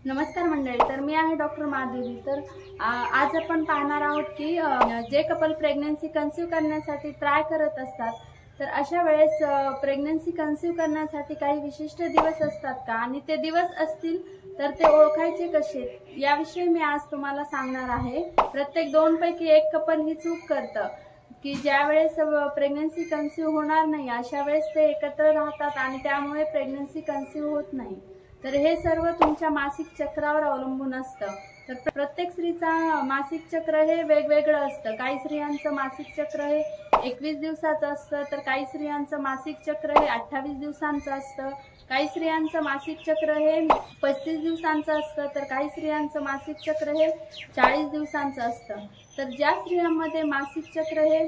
नमस्कार मंडळी, तर मी आहे डॉक्टर माधवी। तर आज आपण पाहणार आहोत की जे कपल प्रेग्नन्सी कन्सीव्ह करण्यासाठी ट्राय करत असतात, तर अशा वेळेस प्रेग्नन्सी कन्सीव्ह करण्यासाठी काही विशिष्ट दिवस असतात का, आणि ते दिवस असतील तर ते ओळखायचे कसे, याविषयी मी आज तुम्हाला सांगणार आहे। प्रत्येक 2 पैकी 1 कपल ही चूक करतं की ज्या वेळेस प्रेग्नन्सी कन्सीव्ह होणार नाही अशा वेळेस ते एकत्र राहतात आणि त्यामुळे प्रेग्नन्सी कन्सीव्ह होत नाही। तर हे सर्व तुमच्या मासिक चक्रावर अवलंबून असतं। तर प्रत्येक स्त्रीचा मासिक चक्र हे वेगवेगळं असतं। काही स्त्रियांचं मासिक चक्र हे 21 दिवसाचं असतं, तर काही स्त्रियांचं मासिक चक्र हे 28 दिवसांचं असतं, काही स्त्रियांचं मासिक चक्र हे 35 दिवसांचं असतं, तर काही स्त्रियांचं मासिक चक्र हे 40 दिवसांचं असतं। तर ज्या स्त्रियांमध्ये मासिक चक्र हे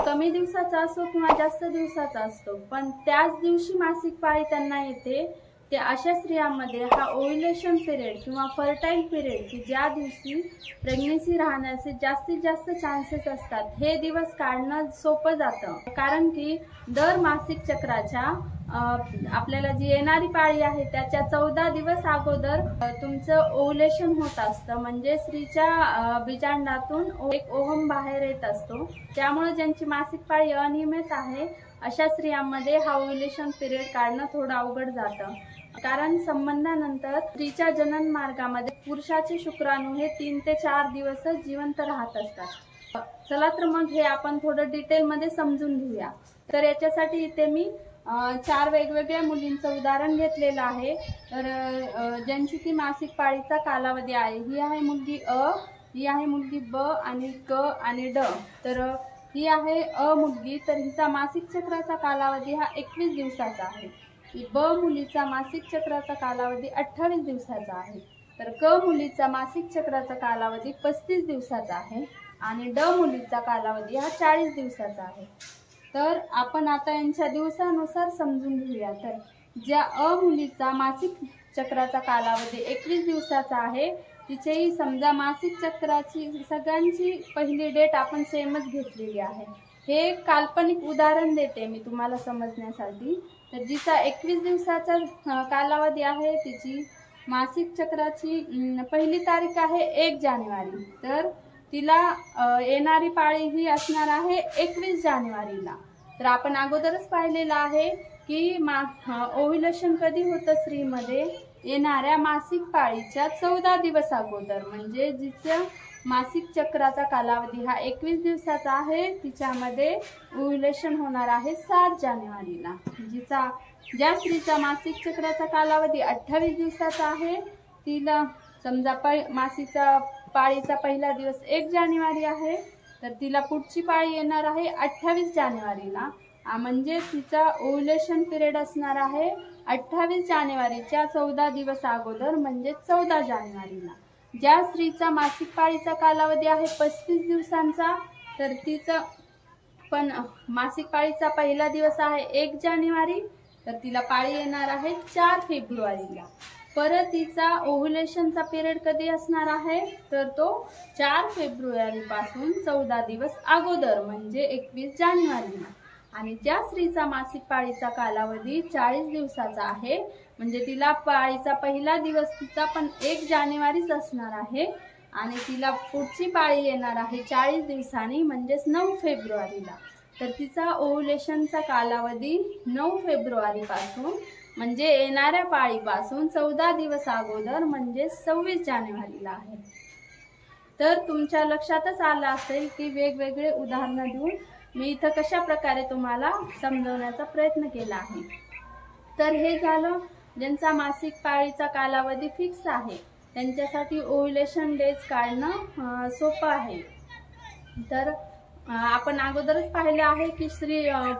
कमी दिवसाचा असो किंवा जास्त दिवसाचा असतो, पण त्याच दिवशी मासिक पाळी त्यांना येते, ते अशा स्त्रियांमध्ये हा ओव्ह्युलेशन पिरियड किंवा फर्टाईल पिरियड की ज्या दिवशी प्रेग्नन्सी राहण्याचे जास्तीत जास्त चान्सेस असतात, हे दिवस काढणं सोपं जातं। कारण की दर मासिक चक्राच्या आपल्याला जी येणारी पाळी आहे त्याच्या 14 दिवस अगोदर तुमचं ओव्ह्युलेशन होत असतं। म्हणजे स्त्रीच्या बीजांडातून एक ओव्हम बाहेर येत असतो। त्यामुळे ज्यांची मासिक पाळी अनियमित आहे अशा स्त्रियांमध्ये हा ओव्ह्युलेशन पिरियड काढणं थोडं अवघड जातं। कारण संबंधानंतर स्त्रीच्या जनन मार्गामध्ये पुरुषाचे शुक्राणू हे 3 ते 4 दिवस जिवंत राहत असतात। चला तर मग हे आपण थोडं डिटेल मध्ये समजून घेऊया। तर याच्यासाठी इथे मी 4 वेगवेगळ्या मुलींचं उदाहरण घेतलेलं आहे। तर ज्यांची की मासिक पाळीचा कालावधी आहे, ही आहे मुलगी अ, ही आहे मुलगी ब आणि क आणि ड। तर ही आहे अ मुलगी, तर हिचा मासिक चक्राचा कालावधी हा 21 दिवसाचा आहे। ब मुलीचा मासिक चक्राचा कालावधी 28 दिवसाचा आहे, तर क मुलीचा मासिक चक्राचा कालावधी 35 दिवसाचा आहे आणि ड मुलीचा कालावधी हा 40 दिवसाचा आहे। तर आपण आता यांच्या दिवसानुसार समजून घेऊया। तर ज्या अ मुलीचा मासिक चक्राचा कालावधी 21 दिवसाचा आहे, तिचेही समजा मासिक चक्राची सगळ्यांची पहिली डेट आपण सेमच घेतलेली आहे। हे काल्पनिक उदाहरण देते मी तुम्हाला समजण्यासाठी। तर जिचा 21 दिवसाचा कालावधी आहे, तिची मासिक चक्राची पहिली तारीख आहे 1 जानेवारी, तर तिला येणारी पाळी ही असणार आहे 21 जानेवारीला। तर आपण अगोदरच पाहिलेलं आहे की ओव्ह्युलेशन कधी होतं स्त्रीमध्ये, येणाऱ्या मासिक पाळीच्या 14 दिवस अगोदर। म्हणजे जिच्या मासिक चक्राचा कालावधी हा 21 दिवसाचा आहे, तिच्यामध्ये ओव्ह्युलेशन होणार आहे 7 जानेवारीला। ज्या स्त्रीचा मासिक चक्राचा कालावधी 28 दिवसाचा आहे, तिला समजा मासिकचा पाळीचा पहिला दिवस 1 जानेवारी आहे, तर तिला पुढची पाळी येणार आहे 28 जानेवारीला। म्हणजे तिचा ओव्ह्युलेशन पिरियड असणार आहे 28 जानेवारीच्या 14 दिवस अगोदर, म्हणजे 14 जानेवारीला। ज्या स्त्रीचा मासिक पाळीचा कालावधी आहे 35 दिवसांचा, तर तिचा पण मासिक पाळीचा पहिला दिवस आहे 1 जानेवारी, तर तिला पाळी येणार आहे 4 फेब्रुवारीला। परत तिचा ओव्ह्युलेशनचा पिरियड कधी असणार आहे, तर तो 4 फेब्रुवारी पासून 14 दिवस अगोदर, म्हणजे 21 जानेवारीला। आणि ज्या स्त्रीचा मासिक पाळीचा कालावधी 40 दिवसाचा आहे, म्हणजे तिला पाळीचा पहिला दिवस तिचा पण 1 जानेवारीच असणार आहे आणि तिला पुढची पाळी येणार आहे 40 दिवसांनी, म्हणजेच 9 फेब्रुवारीला। तर तिचा ओव्ह्युलेशनचा कालावधी 9 फेब्रुवारी पासून, म्हणजे येणाऱ्या पाळीपासून 14 दिवस अगोदर, म्हणजे 26 जानेवारीला आहे। तर तुमच्या लक्षातच आलं असेल की वेगवेगळे उदाहरणं देऊन मी इथं कशा प्रकारे तुम्हाला समजवण्याचा प्रयत्न केला आहे। तर हे झालं ज्यांचा मासिक पाळीचा कालावधी फिक्स आहे, त्यांच्यासाठी ओव्ह्युलेशन डेज काढणं सोपं आहे। तर आपण अगोदरच पाहिले आहे की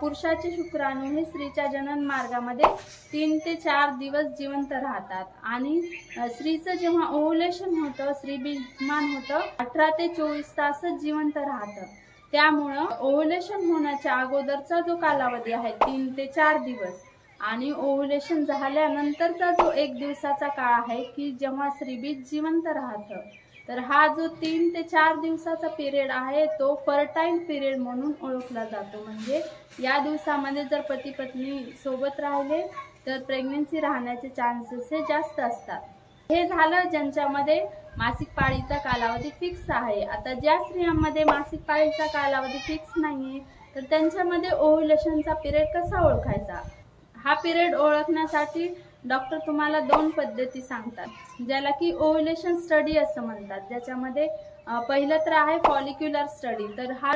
पुरुषाचे शुक्राणू हे स्त्रीच्या जनन मार्गामध्ये 3 ते 4 दिवस जिवंत राहतात आणि स्त्रीचं जेव्हा ओव्ह्युलेशन होतं, स्त्रीबीजमान होतं, 18 ते 24 तासच जिवंत राहतं। त्यामुळं ओव्ह्युलेशन होण्याच्या अगोदरचा जो कालावधी आहे 3 ते 4 दिवस, आणि ओव्ह्युलेशन झाल्यानंतरचा जो 1 दिवसाचा काळ आहे की जेव्हा स्त्रीबीज जिवंत राहतं, तर हा जो 3 ते 4 दिवसाचा पिरियड आहे तो फर्टाईल पिरियड म्हणून ओळखला जातो। म्हणजे या दिवसामध्ये जर पती पत्नी सोबत राहिले तर प्रेग्नन्सी राहण्याचे चान्सेस हे जास्त असतात। हे झालं ज्यांच्यामध्ये मासिक पाळीचा कालावधी फिक्स आहे। आता ज्या स्त्रियांमध्ये मासिक पाळीचा कालावधी फिक्स नाहीये तर त्यांच्यामध्ये ओव्ह्युलेशनचा पिरियड कसा ओळखायचा। हा पिरियड ओळखण्यासाठी डॉक्टर तुम्हाला 2 पद्धती सांगतात, ज्याला की ओव्ह्युलेशन स्टडी असं म्हणतात। ज्याच्यामध्ये पहिलं तर आहे फॉलिक्युलर स्टडी, तर हा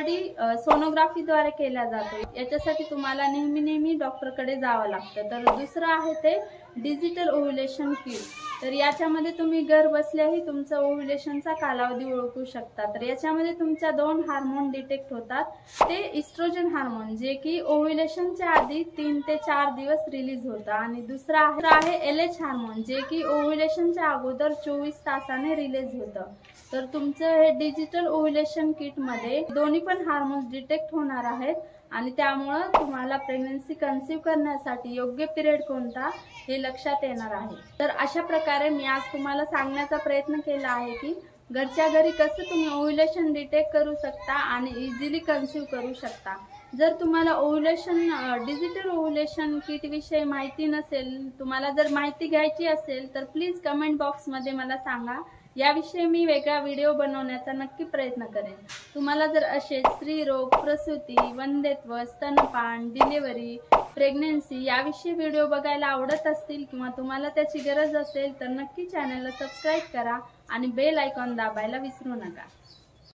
सोनोग्राफीद्वारे केला जातो। याच्यासाठी तुम्हाला नेहमी डॉक्टरकडे जावं लागतं। तर दुसरं आहे ते डिजिटल ओव्ह्युलेशन किट, तर याच्यामध्ये तुम्ही घर बसल्याही तुमचं ओव्ह्युलेशनचा कालावधी ओळखू शकता। तर याच्यामध्ये तुमच्या 2 हार्मोन डिटेक्ट होतात, ते इस्ट्रोजन हार्मोन जे की ओव्ह्युलेशनच्या आधी 3 ते 4 दिवस रिलीज होतं, आणि दुसरा आहे LH हार्मोन जे की ओव्ह्युलेशनच्या अगोदर 24 तासाने रिलीज होतं। तर तुमचं हे डिजिटल ओव्ह्युलेशन किट मध्ये दोन्ही पण हार्मोन्स डिटेक्ट होणार आहेत, आणि त्यामुळे तुम्हाला प्रेग्नन्सी कन्सीव्ह करण्यासाठी योग्य पिरियड कोणता हे लक्षात येणार आहे। तर अशा प्रकारे मी आज तुम्हाला सांगण्याचा प्रयत्न केला आहे की घरच्या घरी कसं तुम्ही ओव्ह्युलेशन डिटेक्ट करू शकता आणि इझिली कन्सीव्ह करू शकता। जर तुम्हाला डिजिटल ओव्ह्युलेशन किट विषयी माहिती नसेल, तुम्हाला जर माहिती घ्यायची असेल तर प्लीज कमेंट बॉक्स मध्ये मला सांगा। याविषयी मी वेगळा व्हिडिओ बनवण्याचा नक्की प्रयत्न करेन। तुम्हाला जर असे स्त्रीरोग, प्रसूती, वंध्यत्व, स्तनपान, डिलिव्हरी, प्रेग्नन्सी याविषयी व्हिडिओ बघायला आवडत असतील किंवा तुम्हाला त्याची गरज असेल तर नक्की चॅनलला सबस्क्राईब करा आणि बेल आयकॉन दाबायला विसरू नका।